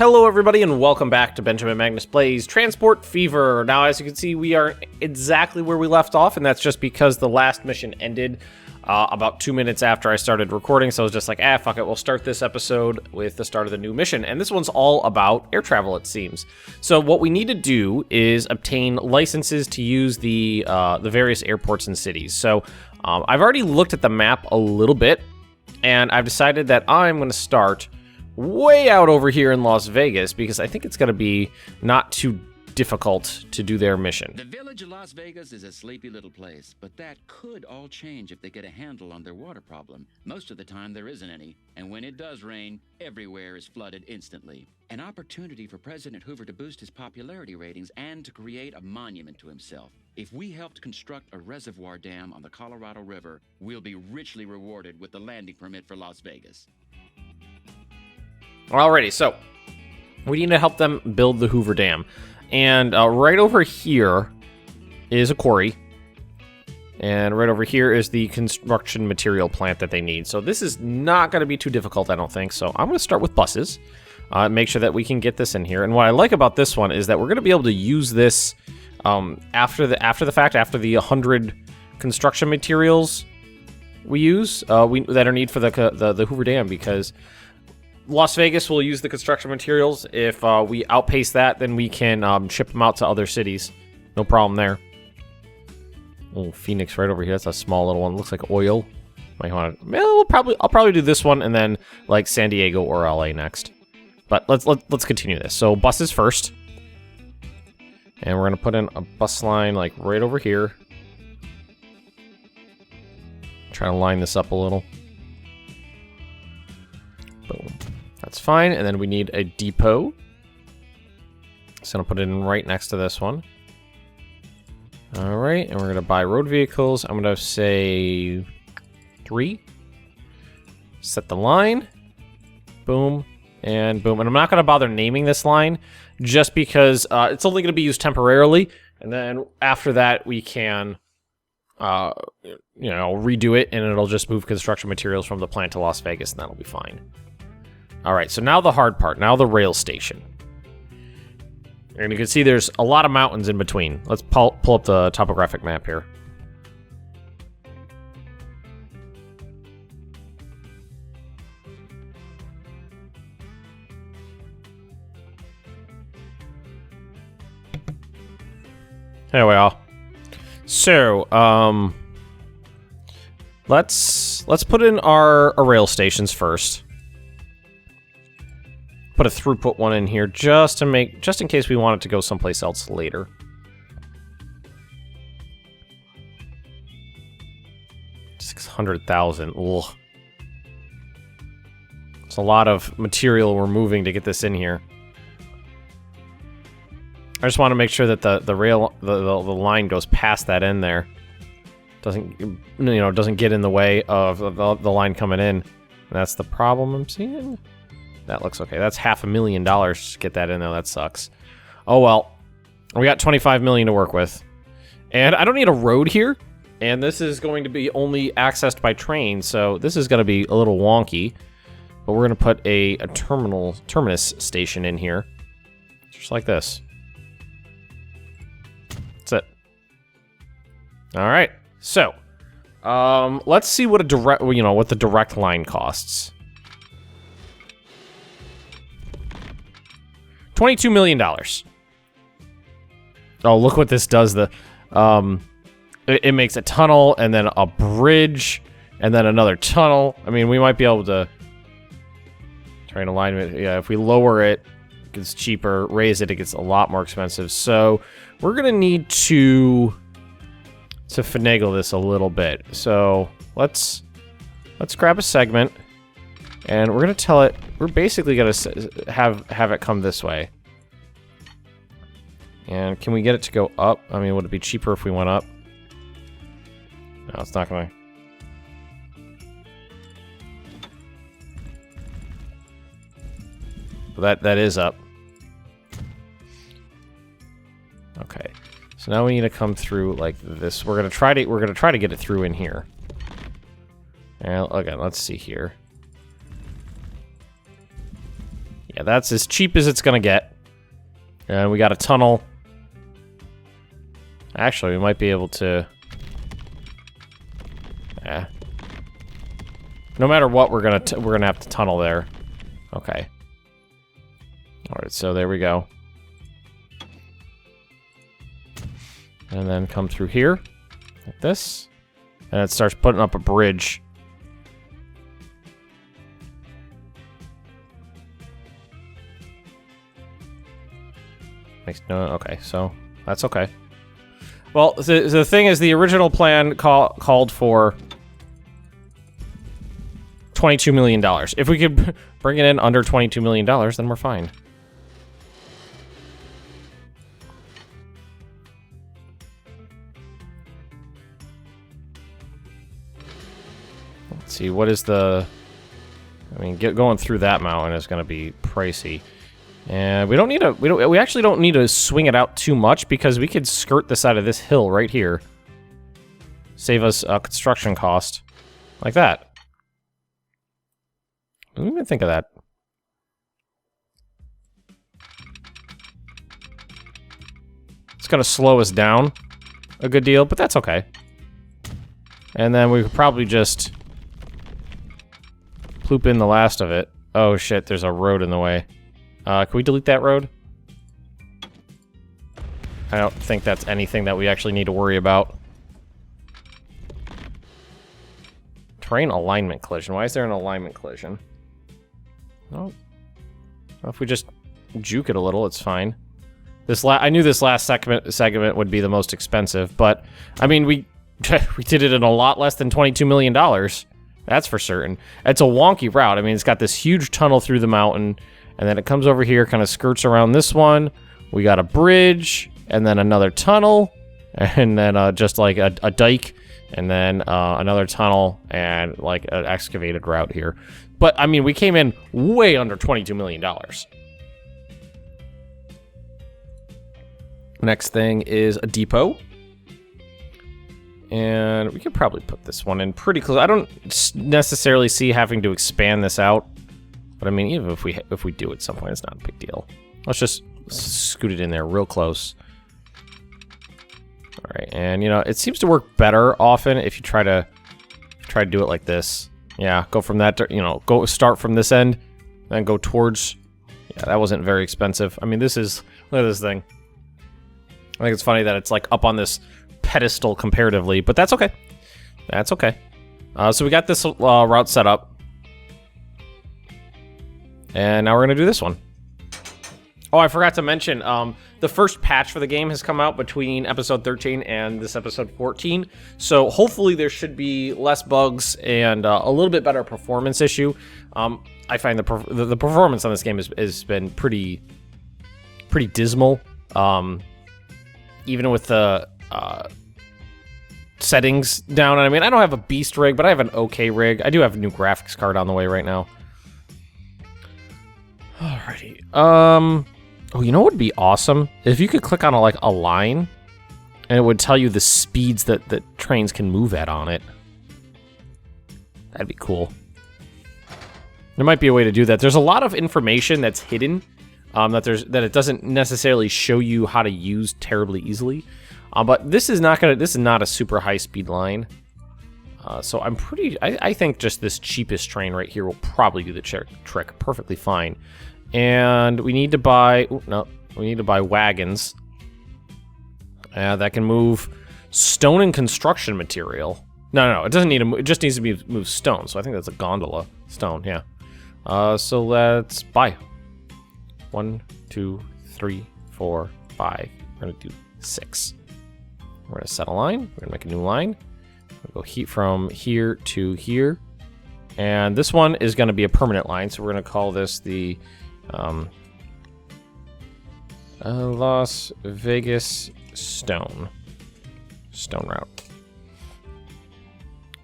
Hello everybody and welcome back to Benjamin Magnus Plays Transport Fever. Now as you can see we are exactly where we left off, and that's just because the last mission ended about 2 minutes after I started recording, so I was just like, fuck it, we'll start this episode with the start of the new mission. And this one's all about air travel, it seems. So what we need to do is obtain licenses to use the various airports and cities. So I've already looked at the map a little bit, and I've decided that I'm going to start way out over here in Las Vegas because I think it's going to be not too difficult to do their mission. The village of Las Vegas is a sleepy little place, but that could all change if they get a handle on their water problem. Most of the time there isn't any, and when it does rain, everywhere is flooded instantly. An opportunity for President Hoover to boost his popularity ratings and to create a monument to himself. If we helped construct a reservoir dam on the Colorado River, we'll be richly rewarded with the landing permit for Las Vegas. Alrighty, so we need to help them build the Hoover Dam. And right over here is a quarry. And right over here is the construction material plant that they need. So this is not going to be too difficult, I don't think. So I'm going to start with buses. Make sure that we can get this in here. And what I like about this one is that we're going to be able to use this after the fact, after the 100 construction materials we use that are needed for the Hoover Dam, because Las Vegas will use the construction materials. If we outpace that, then we can ship them out to other cities. No problem there. Oh, Phoenix right over here. That's a small little one. Looks like oil. Might want to. Well, I'll probably do this one and then like San Diego or LA next. But let's continue this. So buses first, and we're gonna put in a bus line like right over here. Try to line this up a little. Boom. That's fine, and then we need a depot. So I'm gonna put it in right next to this one. All right, and we're gonna buy road vehicles. I'm gonna say 3. Set the line. Boom, and boom. And I'm not gonna bother naming this line just because it's only gonna be used temporarily, and then after that we can redo it, and it'll just move construction materials from the plant to Las Vegas, and that'll be fine. All right, so now the hard part, now the rail station. And you can see there's a lot of mountains in between. Let's pull up the topographic map here. There we are. So, let's put in our rail stations first. Put a throughput one in here just in case we want it to go someplace else later. $600,000. Ugh. It's a lot of material we're moving to get this in here. I just want to make sure that the line goes past that end there. Doesn't get in the way of the line coming in. And that's the problem I'm seeing. That looks okay. That's $500,000 to get that in there. That sucks. Oh well. We got $25 million to work with. And I don't need a road here. And this is going to be only accessed by train, so this is going to be a little wonky. But we're going to put a terminus station in here. Just like this. That's it. Alright. So, let's see what what the direct line costs. $22 million. Oh, look what this does. It makes a tunnel, and then a bridge, and then another tunnel. I mean, we might be able to try and align it. Yeah, if we lower it, it gets cheaper. Raise it, it gets a lot more expensive. So we're gonna need to finagle this a little bit. So let's grab a segment. And we're gonna tell it, we're basically gonna have it come this way. And can we get it to go up? I mean, would it be cheaper if we went up? No, it's not gonna. But that is up. Okay. So now we need to come through like this. We're gonna try to get it through in here. And again, let's see here. Yeah, that's as cheap as it's gonna get. And we got a tunnel. Actually, we might be able to... Yeah. No matter what, we're gonna have to tunnel there. Okay. Alright, so there we go. And then come through here. Like this. And it starts putting up a bridge. Makes no... Okay, so that's okay. Well, the thing is, the original plan called for $22 million. If we could bring it in under $22 million, then we're fine. Let's see, what is the... I mean, going through that mountain is going to be pricey. And we don't need to... We actually don't need to swing it out too much, because we could skirt the side of this hill right here. Save us a construction cost. Like that. I didn't even think of that. It's going to slow us down a good deal, but that's okay. And then we could probably just ploop in the last of it. Oh shit, there's a road in the way. Can we delete that road? I don't think that's anything that we actually need to worry about. Terrain alignment collision. Why is there an alignment collision? Oh. Well, if we just juke it a little, it's fine. I knew this last segment would be the most expensive, but I mean, we did it in a lot less than $22 million. That's for certain. It's a wonky route. I mean, it's got this huge tunnel through the mountain, and then it comes over here, kind of skirts around this one. We got a bridge, and then another tunnel, and then just like a dike, and then another tunnel, and like an excavated route here. But, I mean, we came in way under $22 million. Next thing is a depot. And we could probably put this one in pretty close. I don't necessarily see having to expand this out. But, I mean, even if we do at some point, it's not a big deal. Let's just scoot it in there real close. All right, and, you know, it seems to work better often if you try to do it like this. Yeah, go from that, go start from this end, then go towards... Yeah, that wasn't very expensive. I mean, look at this thing. I think it's funny that it's like up on this pedestal comparatively, but that's okay. That's okay. So we got this route set up. And now we're going to do this one. Oh, I forgot to mention, the first patch for the game has come out between episode 13 and this episode 14. So hopefully there should be less bugs and a little bit better performance issue. I find the performance on this game has been pretty dismal. Even with the settings down. I mean, I don't have a beast rig, but I have an okay rig. I do have a new graphics card on the way right now. Alrighty. Oh, you know what would be awesome? If you could click on a line, and it would tell you the speeds that trains can move at on it. That'd be cool. There might be a way to do that. There's a lot of information that's hidden, that it doesn't necessarily show you how to use terribly easily. But this is not a super high speed line. So I think just this cheapest train right here will probably do the trick perfectly fine. And we need to buy... we need to buy wagons. That can move stone and construction material. No, it doesn't need to... It just needs to move stone. So I think that's a gondola. Stone, yeah. So let's buy. 1, 2, 3, 4, 5. We're going to do 6. We're going to set a line. We're going to make a new line. We'll go from here to here. And this one is going to be a permanent line. So we're going to call this the... Las Vegas Stone route.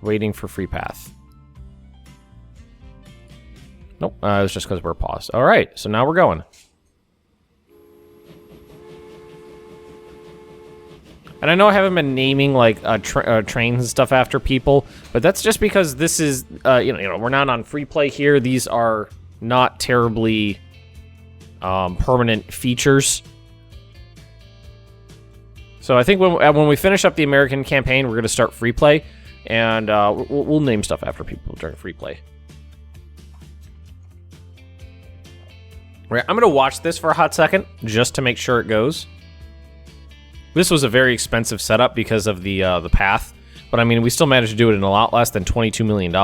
Waiting for free path. Nope, it's just because we're paused. All right, so now we're going. And I know I haven't been naming like trains and stuff after people, but that's just because this is, we're not on free play here. These are not terribly permanent features. So I think when we finish up the American campaign, we're going to start free play, and we'll name stuff after people during free play. Right, I'm going to watch this for a hot second just to make sure it goes. This was a very expensive setup because of the path, but I mean, we still managed to do it in a lot less than $22 million.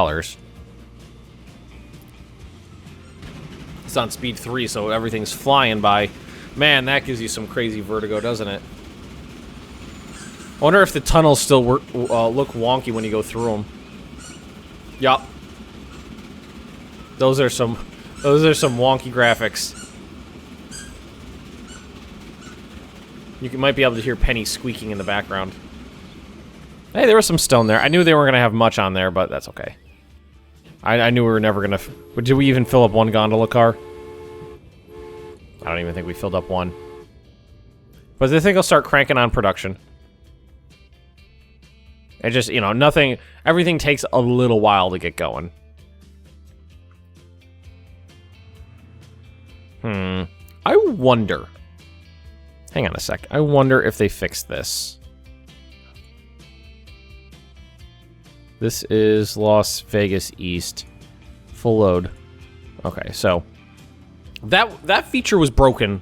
It's on speed 3, so everything's flying by. Man, that gives you some crazy vertigo, doesn't it? I wonder if the tunnels still look wonky when you go through them. Yup. Those are some wonky graphics. You might be able to hear Penny squeaking in the background. Hey, there was some stone there. I knew they weren't going to have much on there, but that's okay. I knew we were never going to... But did we even fill up one gondola car? I don't even think we filled up one. But I think I'll start cranking on production. It just, you know, nothing... Everything takes a little while to get going. I wonder... Hang on a sec. I wonder if they fixed this. This is Las Vegas East. Full load. Okay, so... That feature was broken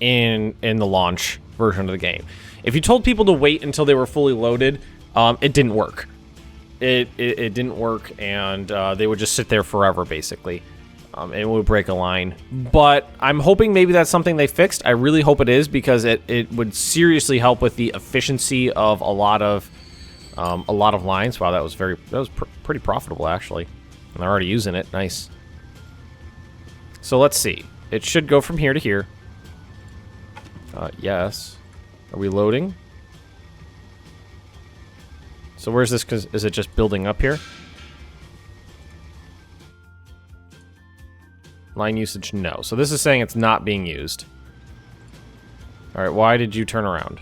in the launch version of the game. If you told people to wait until they were fully loaded, it didn't work. It didn't work, and they would just sit there forever, basically. And it would break a line. But I'm hoping maybe that's something they fixed. I really hope it is, because it would seriously help with the efficiency of a lot of lines. Wow, that was pretty profitable, actually. And they're already using it. Nice. So let's see. It should go from here to here. Yes. Are we loading? So where's this? Is it just building up here? Line usage, no. So this is saying it's not being used. All right, why did you turn around?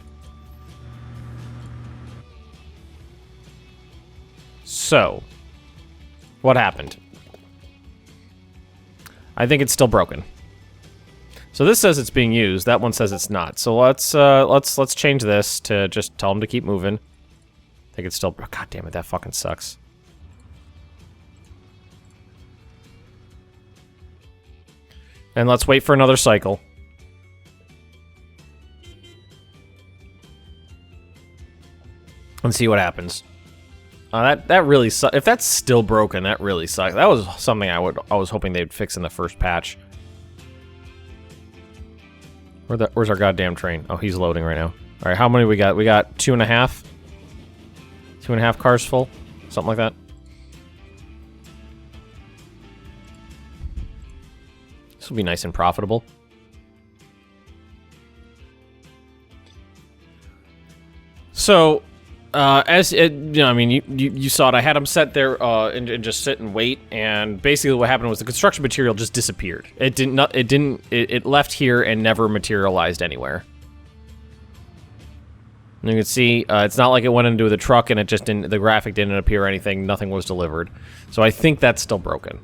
So, what happened? I think it's still broken. So this says it's being used. That one says it's not. So let's change this to just tell them to keep moving. I think it's still... Oh, God damn it, that fucking sucks. And let's wait for another cycle. And see what happens. That really sucks. If that's still broken, that really sucks. That was something I was hoping they'd fix in the first patch. Where's our goddamn train? Oh, he's loading right now. All right, how many we got? We got 2.5. 2.5 cars full, something like that. This will be nice and profitable. So, as it, you know, I mean, you saw it. I had them set there and just sit and wait. And basically, what happened was the construction material just disappeared. It left here and never materialized anywhere. And you can see it's not like it went into the truck and it just didn't. The graphic didn't appear or anything. Nothing was delivered. So I think that's still broken.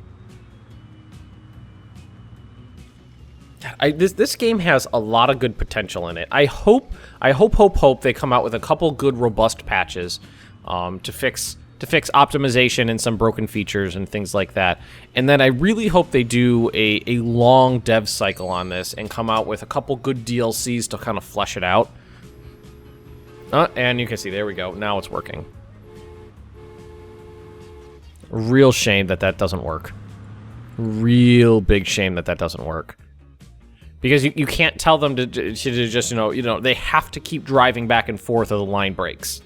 This game has a lot of good potential in it. I hope they come out with a couple good, robust patches to fix optimization and some broken features and things like that. And then I really hope they do a long dev cycle on this and come out with a couple good DLCs to kind of flesh it out. And you can see, there we go. Now it's working. Real shame that doesn't work. Real big shame that doesn't work. Because you can't tell them to just, you know, they have to keep driving back and forth or the line breaks.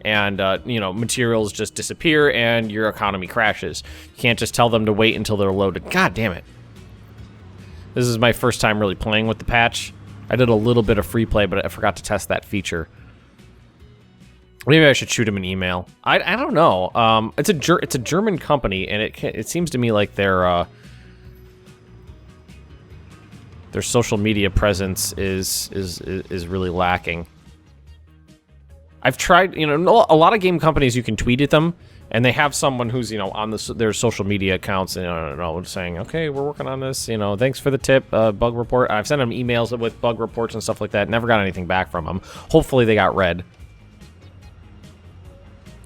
And, you know, materials just disappear and your economy crashes. You can't just tell them to wait until they're loaded. God damn it. This is my first time really playing with the patch. I did a little bit of free play, but I forgot to test that feature. Maybe I should shoot him an email. I don't know. It's a German company, and it seems to me like their social media presence is really lacking. I've tried, you know, a lot of game companies, you can tweet at them, And they have someone who's, you know, on their social media accounts, and, you know, saying, okay, we're working on this, you know, thanks for the tip, bug report. I've sent them emails with bug reports and stuff like that. Never got anything back from them. Hopefully they got read.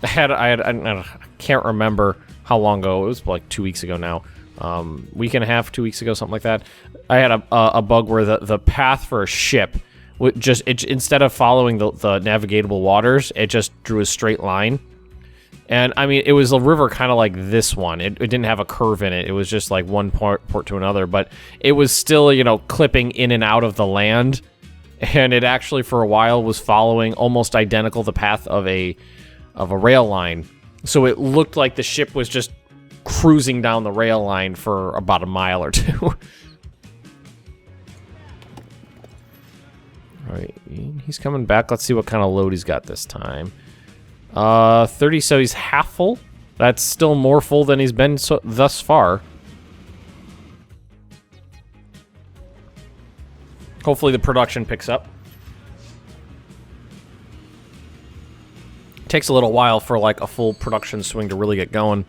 I can't remember how long ago. It was like 2 weeks ago now. Week and a half, 2 weeks ago, something like that. I had a bug where the path for a ship would just, instead of following the navigatable waters, it just drew a straight line. And, I mean, it was a river kind of like this one. It didn't have a curve in it. It was just like one port to another. But it was still, you know, clipping in and out of the land. And it actually, for a while, was following almost identical the path of a rail line. So it looked like the ship was just cruising down the rail line for about a mile or two. All right, he's coming back. Let's see what kind of load he's got this time. 30, so he's half full. That's still more full than he's been thus far. Hopefully the production picks up. Takes a little while for like a full production swing to really get going.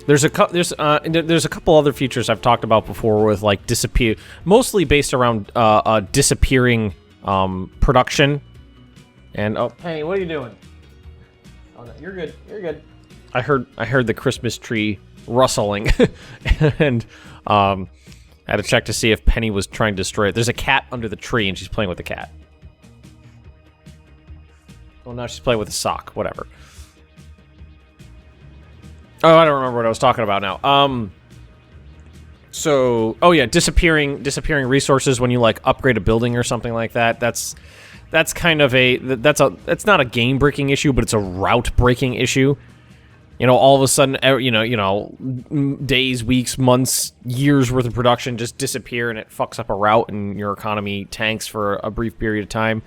There's a couple other features I've talked about before with like mostly based around disappearing production. And oh, hey, what are you doing? Oh, no, you're good. You're good. I heard the Christmas tree rustling, and I had to check to see if Penny was trying to destroy it. There's a cat under the tree, and she's playing with the cat. Well, now she's playing with a sock. Whatever. Oh, I don't remember what I was talking about now. So, oh yeah, disappearing resources when you like upgrade a building or something like that. That's kind of that's not a game breaking issue, but it's a route breaking issue. You know, all of a sudden, you know, days, weeks, months, years worth of production just disappear, and it fucks up a route, and your economy tanks for a brief period of time.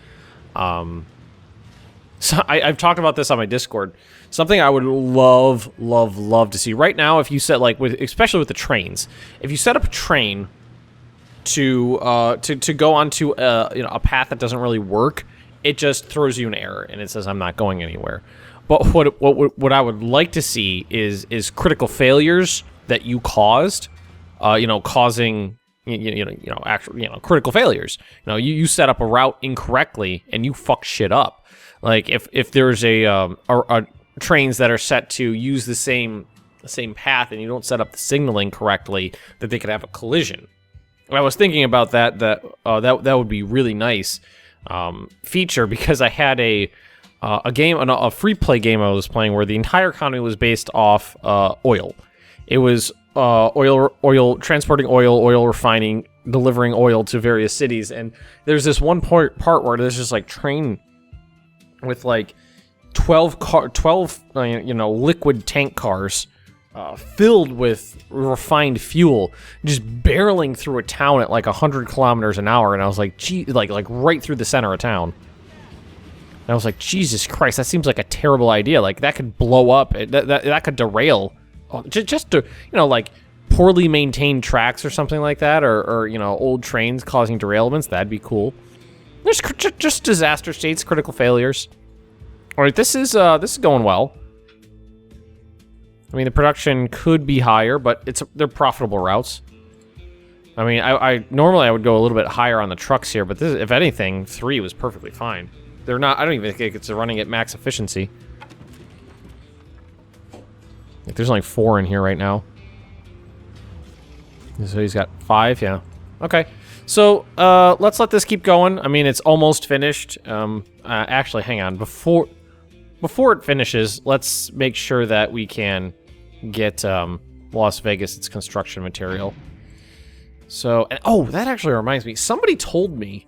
So I've talked about this on my Discord. Something I would love to see right now. If you set especially with the trains, if you set up a train to go onto a path that doesn't really work, it just throws you an error and it says I'm not going anywhere. But what I would like to see is critical failures that you caused, causing critical failures. You know, you set up a route incorrectly and you fuck shit up. Like if there's a trains that are set to use the same path and you don't set up the signaling correctly, that they could have a collision. I was thinking about that would be really nice feature, because I had a free play game I was playing where the entire economy was based off oil. It was oil transporting oil refining, delivering oil to various cities, and there's this one part where there's just like train with like 12 liquid tank cars filled with refined fuel, just barreling through a town at like 100 kilometers an hour, and I was like, gee, like right through the center of town. And I was like, Jesus Christ, that seems like a terrible idea. Like that could blow up. That could derail. Just to, like poorly maintained tracks or something like that, or old trains causing derailments. That'd be cool. There's just disaster states, critical failures. All right, this is going well. I mean, the production could be higher, but they're profitable routes. I mean, I normally I would go a little bit higher on the trucks here, but this, if anything, 3 was perfectly fine. They're not. I don't even think it's running at max efficiency. Like, there's only 4 in here right now. So he's got 5, yeah. Okay. So, let's let this keep going. I mean, it's almost finished. Actually, hang on. Before it finishes, let's make sure that we can get Las Vegas its construction material. So, that actually reminds me. Somebody told me,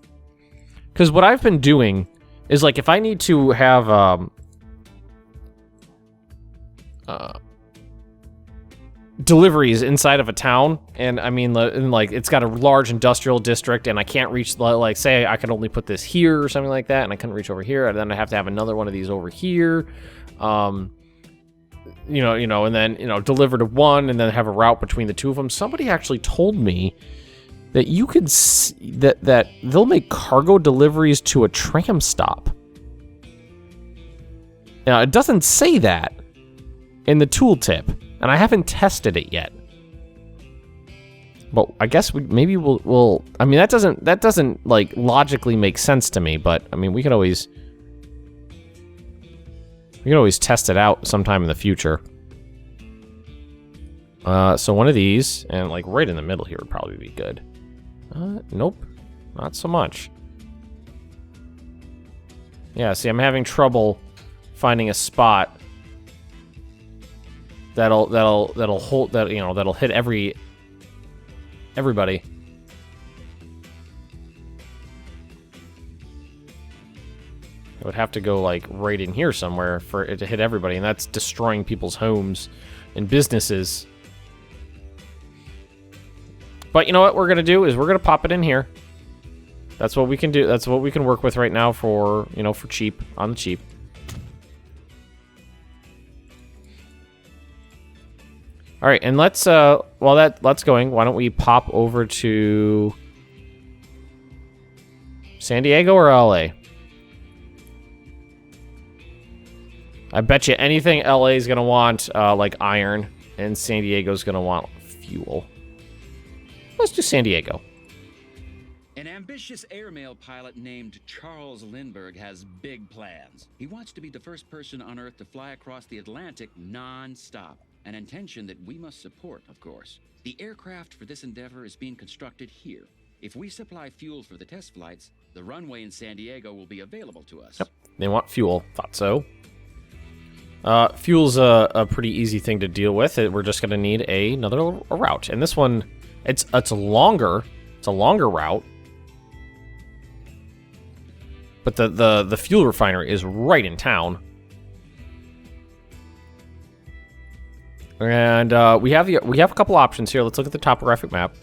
because what I've been doing is, like, if I need to have deliveries inside of a town, and I mean, like, it's got a large industrial district, and I can't reach, like, say I could only put this here or something like that, and I couldn't reach over here, and then I have to have another one of these over here, and then, deliver to one, and then have a route between the two of them. Somebody actually told me that you could that they'll make cargo deliveries to a tram stop. Now, it doesn't say that in the tooltip, and I haven't tested it yet. But I guess maybe we'll. I mean, that doesn't like logically make sense to me. But I mean, we could always test it out sometime in the future. So one of these, and like right in the middle here would probably be good. Nope, not so much. Yeah, see, I'm having trouble finding a spot that'll hold that, you know, that'll hit everybody. It would have to go like right in here somewhere for it to hit everybody, and that's destroying people's homes and businesses. But you know what we're gonna do is we're gonna pop it in here. That's what we can do. That's what we can work with right now for, you know, for cheap, on the cheap. All right, and let's while that's going, why don't we pop over to San Diego or LA? I bet you anything LA is gonna want like iron, and San Diego's gonna want fuel. Let's do San Diego. An ambitious airmail pilot named Charles Lindbergh has big plans. He wants to be the first person on Earth to fly across the Atlantic non-stop, an intention that we must support, of course. The aircraft for this endeavor is being constructed here. If we supply fuel for the test flights, the runway in San Diego will be available to us. Yep, they want fuel. Thought so. Fuel's a pretty easy thing to deal with. We're just going to need another route, and this one, it's longer. It's a longer route, but the fuel refinery is right in town, and we have a couple options here. Let's look at the topographic map.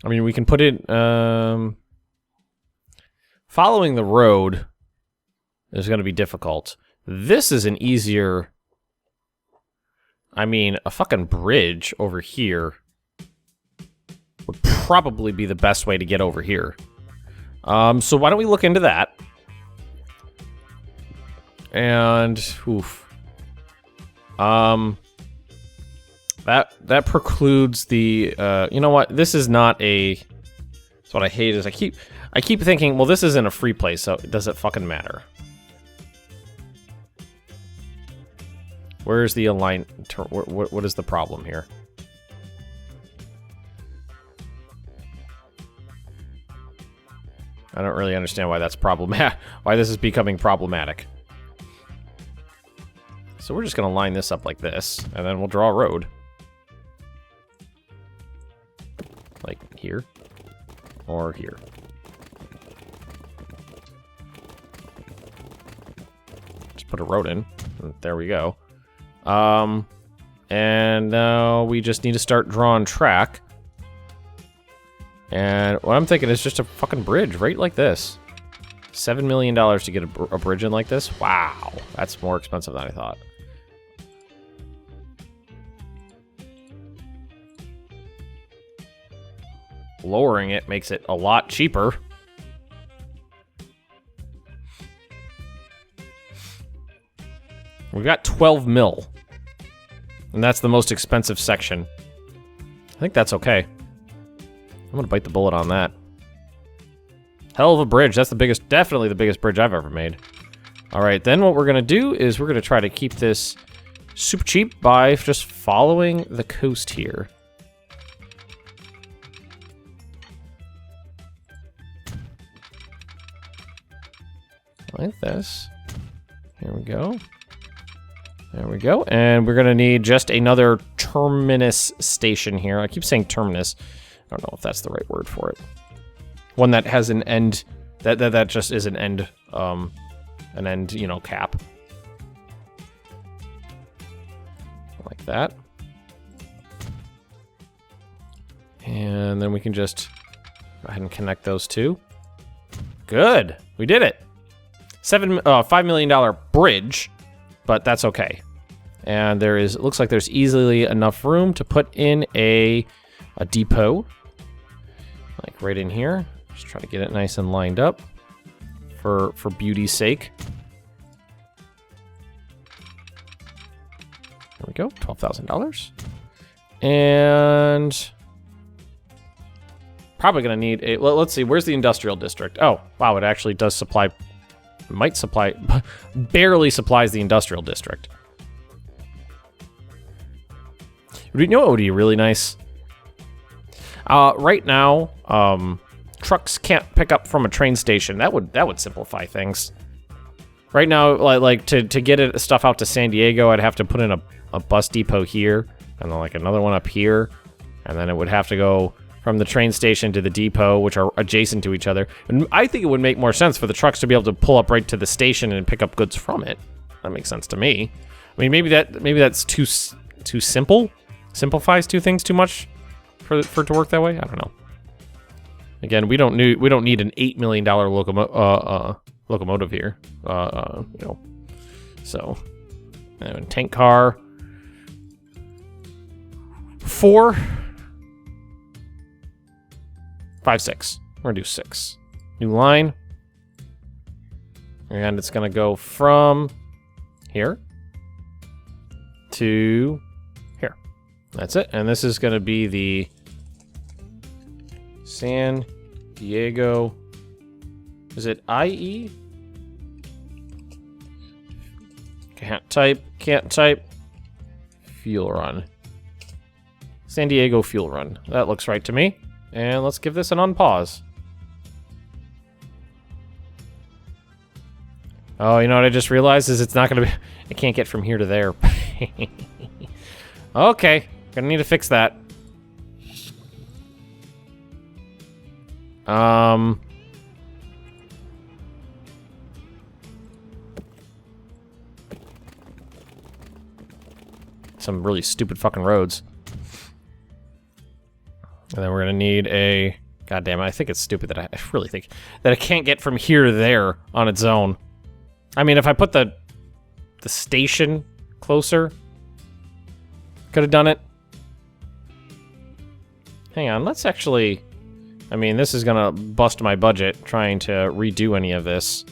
I mean, we can put it. Following the road is going to be difficult. This is an easier. I mean, a fucking bridge over here would probably be the best way to get over here. So why don't we look into that? And oof. That precludes the you know what? This is not a. That's what I hate is I keep thinking, well, this isn't a free place, so does it fucking matter? Where's the align? What is the problem here? I don't really understand why that's problematic. Why this is becoming problematic. So we're just gonna line this up like this, and then we'll draw a road. Like here. Or here. Just put a road in. There we go. And now we just need to start drawing track. And what I'm thinking is just a fucking bridge right like this. $7 million to get a bridge in like this? Wow. That's more expensive than I thought. Lowering it makes it a lot cheaper. We've got 12 mil. And that's the most expensive section. I think that's okay. I'm gonna bite the bullet on that. Hell of a bridge. That's the biggest, definitely the biggest bridge I've ever made. All right, then what we're gonna do is we're gonna try to keep this super cheap by just following the coast here. Like this. Here we go. There we go. And we're going to need just another terminus station here. I keep saying terminus. I don't know if that's the right word for it. One that has an end. That just is an end, you know, cap. Like that. And then we can just go ahead and connect those two. Good. We did it. $5 million bridge, but that's okay. And it looks like there's easily enough room to put in a depot, like right in here. Just try to get it nice and lined up for beauty's sake. There we go, $12,000. And probably gonna need a, well, let's see, where's the industrial district? Oh, wow, it actually does supply, might supply, barely supplies the industrial district. You know what would be really nice? Right now, trucks can't pick up from a train station. That would simplify things. Right now, like to get stuff out to San Diego, I'd have to put in a bus depot here, and then like another one up here, and then it would have to go from the train station to the depot, which are adjacent to each other. And I think it would make more sense for the trucks to be able to pull up right to the station and pick up goods from it. That makes sense to me. I mean, maybe that's too simple. Simplifies two things too much for it to work that way. I don't know. Again, we don't need an $8 million locomotive here. You know. So, and tank car. 4, 5, 6. We're gonna do 6. New line. And it's gonna go from here to here. That's it. And this is gonna be the San Diego. Is it IE? Can't type. Fuel run. San Diego fuel run. That looks right to me. And let's give this an unpause. Oh, you know what I just realized is it's not gonna be, I can't get from here to there. Okay, gonna need to fix that. Some really stupid fucking roads. And then we're gonna need a, god damn it, I think it's stupid that I really think that it can't get from here to there on its own. I mean, if I put the station closer, could have done it. Hang on, let's actually, I mean, this is gonna bust my budget trying to redo any of this.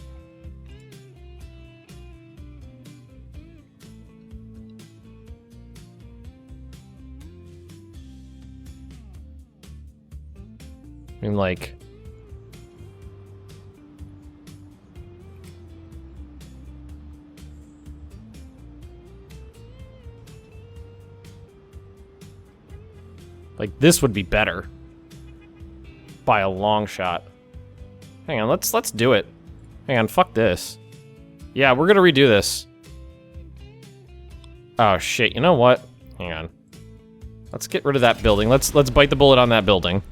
I mean, like, this would be better by a long shot. Hang on, let's do it. Hang on, fuck this. Yeah, we're gonna redo this. Oh shit, you know what? Hang on. Let's get rid of that building. Let's bite the bullet on that building.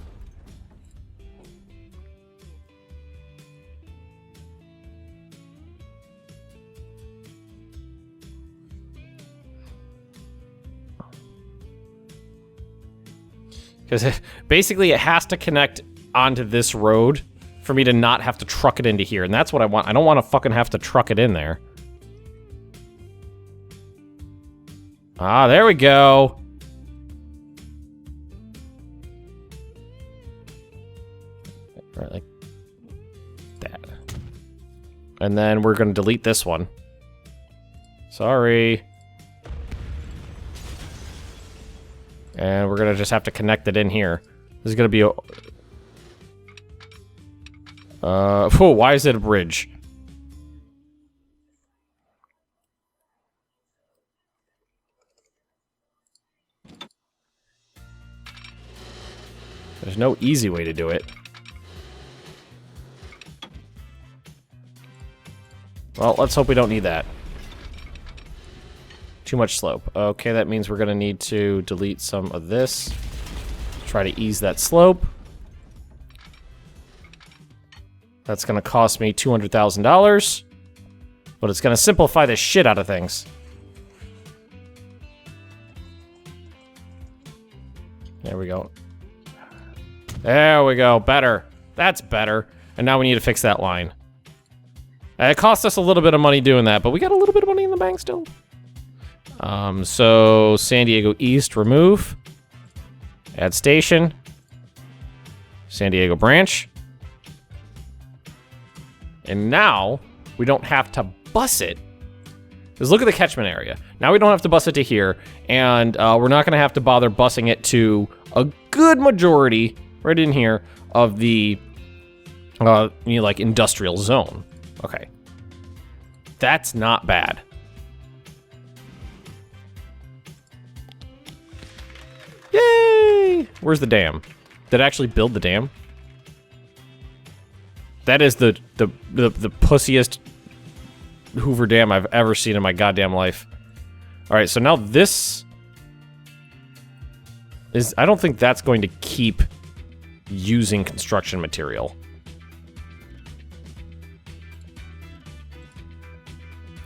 Because basically it has to connect onto this road for me to not have to truck it into here. And that's what I want. I don't want to fucking have to truck it in there. Ah, there we go. Right, like that. And then we're going to delete this one. Sorry. And we're gonna just have to connect it in here. This is gonna be a... why is it a bridge? There's no easy way to do it. Well, let's hope we don't need that. Too much slope. Okay, that means we're gonna need to delete some of this. Try to ease that slope. That's gonna cost me $200,000, but it's gonna simplify the shit out of things. There we go. There we go. Better. That's better. And now we need to fix that line. It cost us a little bit of money doing that, but we got a little bit of money in the bank still. So San Diego East, remove. Add station. San Diego branch. And now we don't have to bus it. Because look at the catchment area. Now we don't have to bus it to here, and we're not going to have to bother busing it to a good majority right in here of the like industrial zone. Okay, that's not bad. Yay! Where's the dam? Did I actually build the dam? That is the pussiest Hoover Dam I've ever seen in my goddamn life. All right, so now this is... I don't think that's going to keep using construction material.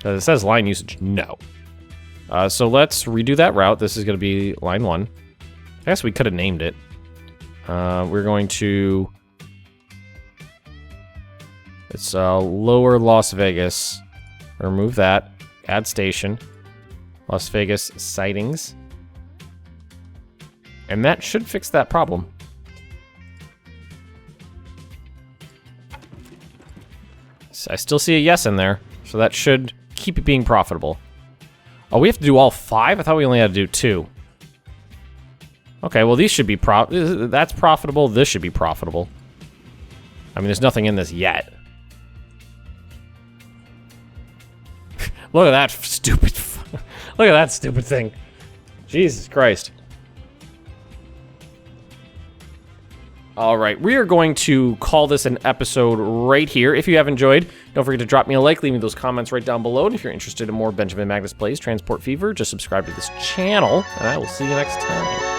It says line usage. No. So let's redo that route. This is going to be line 1. I guess we could have named it. We're going to... It's lower Las Vegas. Remove that. Add station. Las Vegas sightings. And that should fix that problem. I still see a yes in there, so that should keep it being profitable. Oh, we have to do all 5? I thought we only had to do 2. Okay, well these should be that's profitable. This should be profitable. I mean, there's nothing in this yet. Look at that stupid... Look at that stupid thing. Jesus Christ. All right, we are going to call this an episode right here. If you have enjoyed, don't forget to drop me a like, leave me those comments right down below. And if you're interested in more Benjamin Magnus Plays Transport Fever, just subscribe to this channel, and I will see you next time.